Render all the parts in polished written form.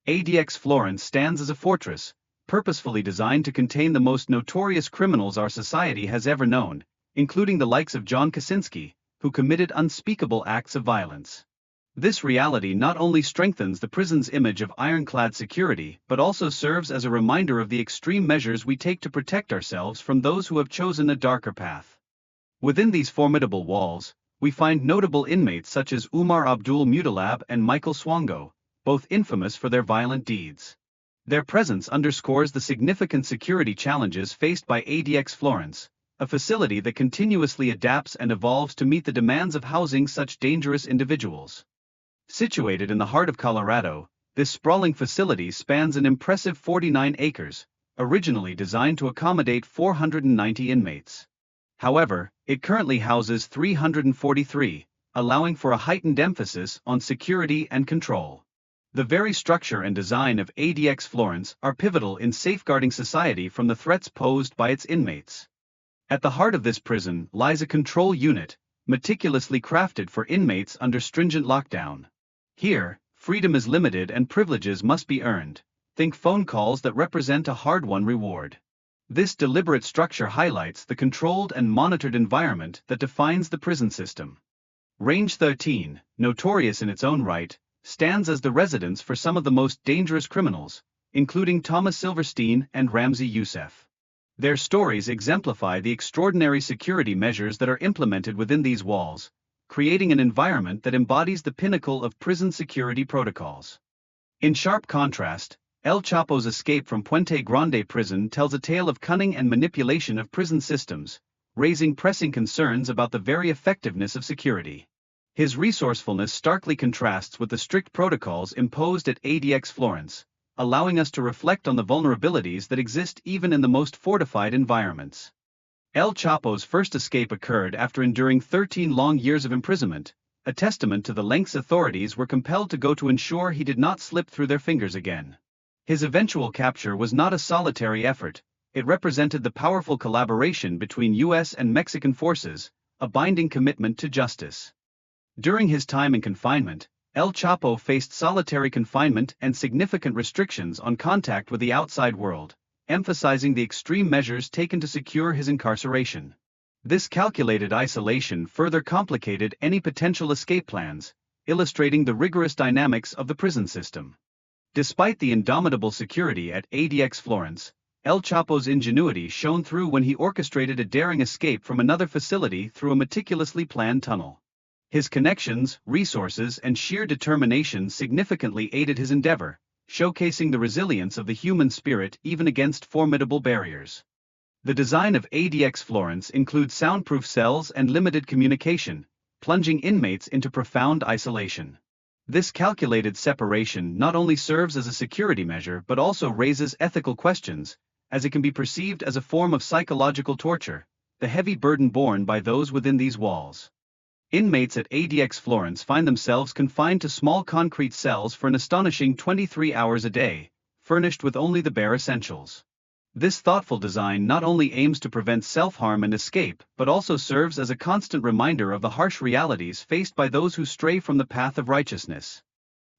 ADX Florence stands as a fortress, purposefully designed to contain the most notorious criminals our society has ever known, including the likes of John Kaczynski, who committed unspeakable acts of violence. This reality not only strengthens the prison's image of ironclad security but also serves as a reminder of the extreme measures we take to protect ourselves from those who have chosen a darker path. Within these formidable walls, we find notable inmates such as Umar Abdul Mutalab and Michael Swango, both infamous for their violent deeds. Their presence underscores the significant security challenges faced by ADX Florence, a facility that continuously adapts and evolves to meet the demands of housing such dangerous individuals. Situated in the heart of Colorado, this sprawling facility spans an impressive 49 acres, originally designed to accommodate 490 inmates. However, it currently houses 343, allowing for a heightened emphasis on security and control. The very structure and design of ADX Florence are pivotal in safeguarding society from the threats posed by its inmates. At the heart of this prison lies a control unit, meticulously crafted for inmates under stringent lockdown. Here, freedom is limited and privileges must be earned. Think phone calls that represent a hard-won reward. This deliberate structure highlights the controlled and monitored environment that defines the prison system. Range 13, notorious in its own right, stands as the residence for some of the most dangerous criminals, including Thomas Silverstein and Ramzi Youssef. Their stories exemplify the extraordinary security measures that are implemented within these walls, creating an environment that embodies the pinnacle of prison security protocols. In sharp contrast, El Chapo's escape from Puente Grande prison tells a tale of cunning and manipulation of prison systems, raising pressing concerns about the very effectiveness of security. His resourcefulness starkly contrasts with the strict protocols imposed at ADX Florence, allowing us to reflect on the vulnerabilities that exist even in the most fortified environments. El Chapo's first escape occurred after enduring 13 long years of imprisonment, a testament to the lengths authorities were compelled to go to ensure he did not slip through their fingers again. His eventual capture was not a solitary effort, it represented the powerful collaboration between U.S. and Mexican forces, a binding commitment to justice. During his time in confinement, El Chapo faced solitary confinement and significant restrictions on contact with the outside world, emphasizing the extreme measures taken to secure his incarceration. This calculated isolation further complicated any potential escape plans, illustrating the rigorous dynamics of the prison system. Despite the indomitable security at ADX Florence, El Chapo's ingenuity shone through when he orchestrated a daring escape from another facility through a meticulously planned tunnel. His connections, resources, and sheer determination significantly aided his endeavor, showcasing the resilience of the human spirit even against formidable barriers. The design of ADX Florence includes soundproof cells and limited communication, plunging inmates into profound isolation. This calculated separation not only serves as a security measure but also raises ethical questions, as it can be perceived as a form of psychological torture, the heavy burden borne by those within these walls. Inmates at ADX Florence find themselves confined to small concrete cells for an astonishing 23 hours a day, furnished with only the bare essentials. This thoughtful design not only aims to prevent self-harm and escape but also serves as a constant reminder of the harsh realities faced by those who stray from the path of righteousness.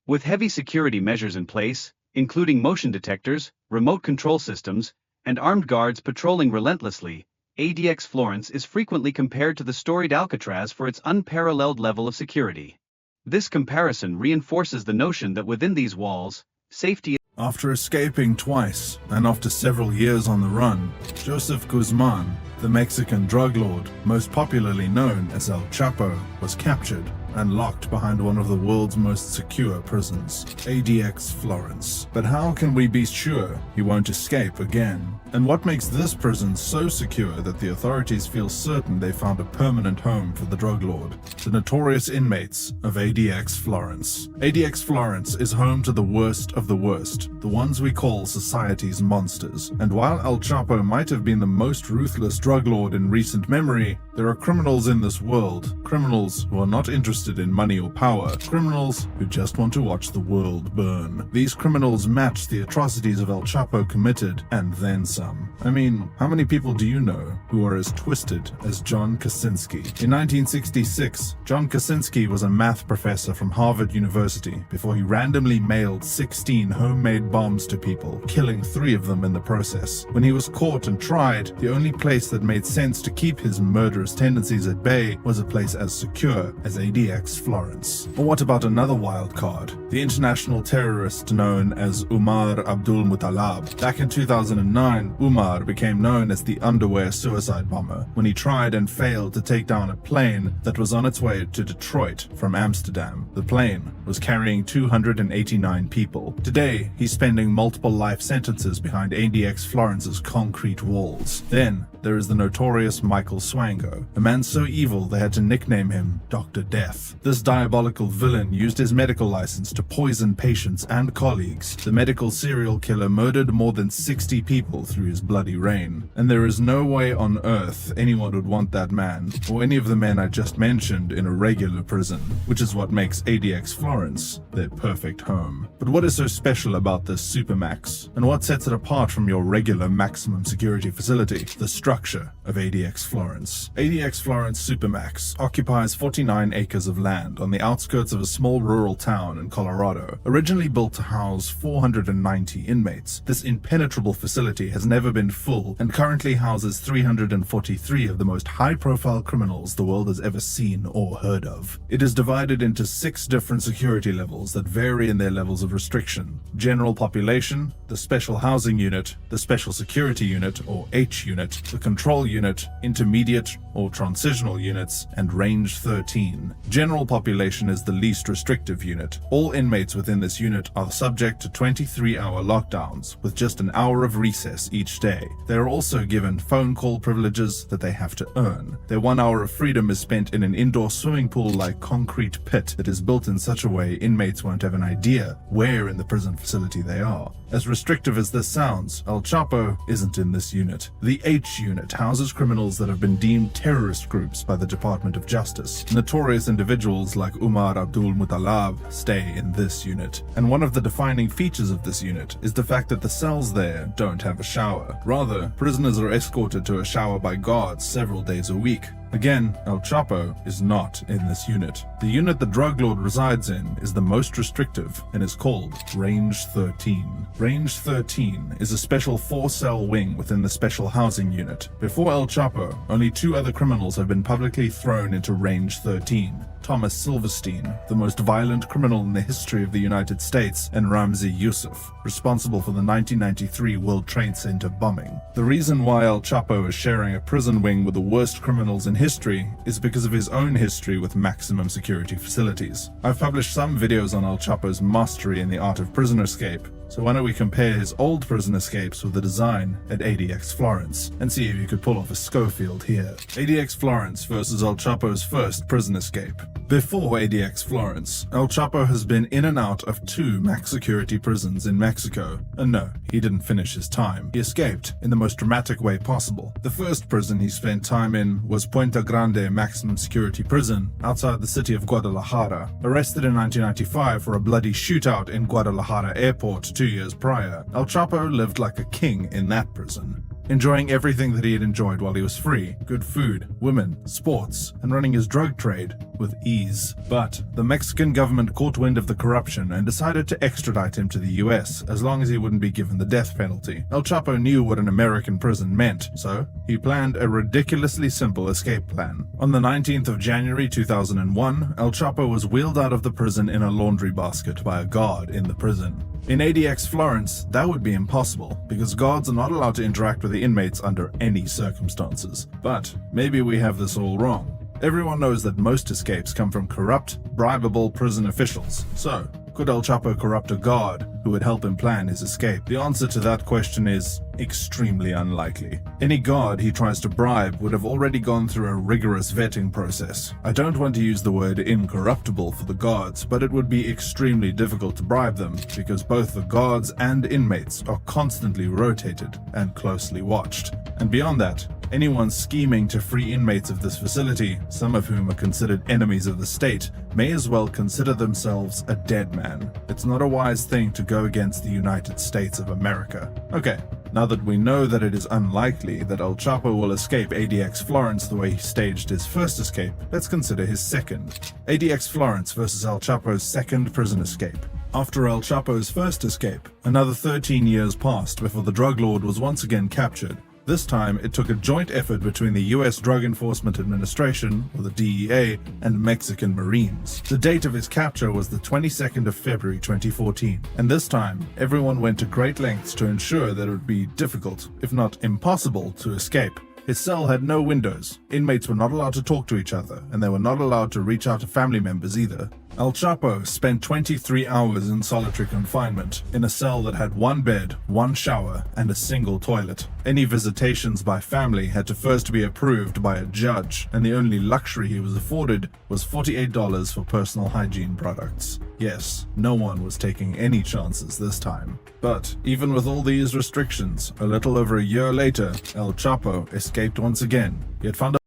With heavy security measures in place, including motion detectors, remote control systems, and armed guards patrolling relentlessly, ADX Florence is frequently compared to the storied Alcatraz for its unparalleled level of security. This comparison reinforces the notion that within these walls, safety. After escaping twice, and after several years on the run, Joseph Guzman, the Mexican drug lord, most popularly known as El Chapo, was captured and locked behind one of the world's most secure prisons, ADX Florence. But how can we be sure he won't escape again? And what makes this prison so secure that the authorities feel certain they found a permanent home for the drug lord? The notorious inmates of ADX Florence. ADX Florence is home to the worst of the worst, the ones we call society's monsters. And while El Chapo might have been the most ruthless drug lord in recent memory, there are criminals in this world, criminals who are not interested interested in money or power, criminals who just want to watch the world burn. These criminals match the atrocities of El Chapo committed, and then some. I mean, how many people do you know who are as twisted as John Kaczynski? In 1966, John Kaczynski was a math professor from Harvard University before he randomly mailed 16 homemade bombs to people, killing 3 of them in the process. When he was caught and tried, the only place that made sense to keep his murderous tendencies at bay was a place as secure as ADX Florence. Or what about another wild card? The international terrorist known as Umar Abdul Muttalab. Back in 2009, Umar became known as the underwear suicide bomber when he tried and failed to take down a plane that was on its way to Detroit from Amsterdam. The plane was carrying 289 people. Today, he's spending multiple life sentences behind ADX Florence's concrete walls. Then, there is the notorious Michael Swango, a man so evil they had to nickname him Dr. Death. This diabolical villain used his medical license to poison patients and colleagues. The medical serial killer murdered more than 60 people through his bloody reign. And there is no way on earth anyone would want that man, or any of the men I just mentioned, in a regular prison, which is what makes ADX Florence their perfect home. But what is so special about this Supermax? And what sets it apart from your regular maximum security facility? The structure of ADX Florence. ADX Florence Supermax occupies 49 acres of land on the outskirts of a small rural town in Colorado. Originally built to house 490 inmates, this impenetrable facility has never been full and currently houses 343 of the most high-profile criminals the world has ever seen or heard of. It is divided into 6 different security levels that vary in their levels of restriction: general population, the special housing unit, the special security unit or H unit, the control unit, intermediate or transitional units, and range 13. General population is the least restrictive unit. All inmates within this unit are subject to 23-hour lockdowns with just an hour of recess each day. They are also given phone call privileges that they have to earn. Their 1 hour of freedom is spent in an indoor swimming pool-like concrete pit that is built in such a way inmates won't have an idea where in the prison facility they are. As restrictive as this sounds, El Chapo isn't in this unit. The H unit houses criminals that have been deemed terrorist groups by the Department of Justice. Notorious individuals like Umar Abdul Muttalab stay in this unit. And one of the defining features of this unit is the fact that the cells there don't have a shower. Rather, prisoners are escorted to a shower by guards several days a week. Again, El Chapo is not in this unit. The unit the drug lord resides in is the most restrictive and is called Range 13. Range 13 is a special 4-cell wing within the special housing unit. Before El Chapo, only 2 other criminals have been publicly thrown into Range 13. Thomas Silverstein, the most violent criminal in the history of the United States, and Ramzi Youssef, responsible for the 1993 World Trade Center bombing. The reason why El Chapo is sharing a prison wing with the worst criminals in history is because of his own history with maximum security facilities. I've published some videos on El Chapo's mastery in the art of prison escape, so why don't we compare his old prison escapes with the design at ADX Florence and see if you could pull off a Schofield here. ADX Florence versus El Chapo's first prison escape. Before ADX Florence, El Chapo has been in and out of 2 max security prisons in Mexico. And no, he didn't finish his time. He escaped in the most dramatic way possible. The first prison he spent time in was Puente Grande Maximum Security Prison outside the city of Guadalajara. Arrested in 1995 for a bloody shootout in Guadalajara airport 2 years prior, El Chapo lived like a king in that prison, enjoying everything that he had enjoyed while he was free: good food, women, sports, and running his drug trade with ease. But the Mexican government caught wind of the corruption and decided to extradite him to the US as long as he wouldn't be given the death penalty. El Chapo knew what an American prison meant, so he planned a ridiculously simple escape plan. On the 19th of January 2001, El Chapo was wheeled out of the prison in a laundry basket by a guard in the prison. In ADX Florence, that would be impossible, because guards are not allowed to interact with the inmates under any circumstances. But maybe we have this all wrong. Everyone knows that most escapes come from corrupt, bribable prison officials. So, could El Chapo corrupt a guard who would help him plan his escape? The answer to that question is extremely unlikely. Any guard he tries to bribe would have already gone through a rigorous vetting process. I don't want to use the word incorruptible for the guards, but it would be extremely difficult to bribe them because both the guards and inmates are constantly rotated and closely watched. And beyond that, Anyone scheming to free inmates of this facility, some of whom are considered enemies of the state, may as well consider themselves a dead man. It's not a wise thing to go against the United States of America. Okay, now that we know that it is unlikely that El Chapo will escape ADX Florence the way he staged his first escape, let's consider his second. ADX Florence versus El Chapo's second prison escape. After El Chapo's first escape, another 13 years passed before the drug lord was once again captured. This time, it took a joint effort between the U.S. Drug Enforcement Administration, or the DEA, and Mexican Marines. The date of his capture was the 22nd of February 2014, and this time, everyone went to great lengths to ensure that it would be difficult, if not impossible, to escape. His cell had no windows, inmates were not allowed to talk to each other, and they were not allowed to reach out to family members either. El Chapo spent 23 hours in solitary confinement, in a cell that had one bed, one shower, and a single toilet. Any visitations by family had to first be approved by a judge, and the only luxury he was afforded was $48 for personal hygiene products. Yes, no one was taking any chances this time. But even with all these restrictions, a little over a year later, El Chapo escaped once again. He had found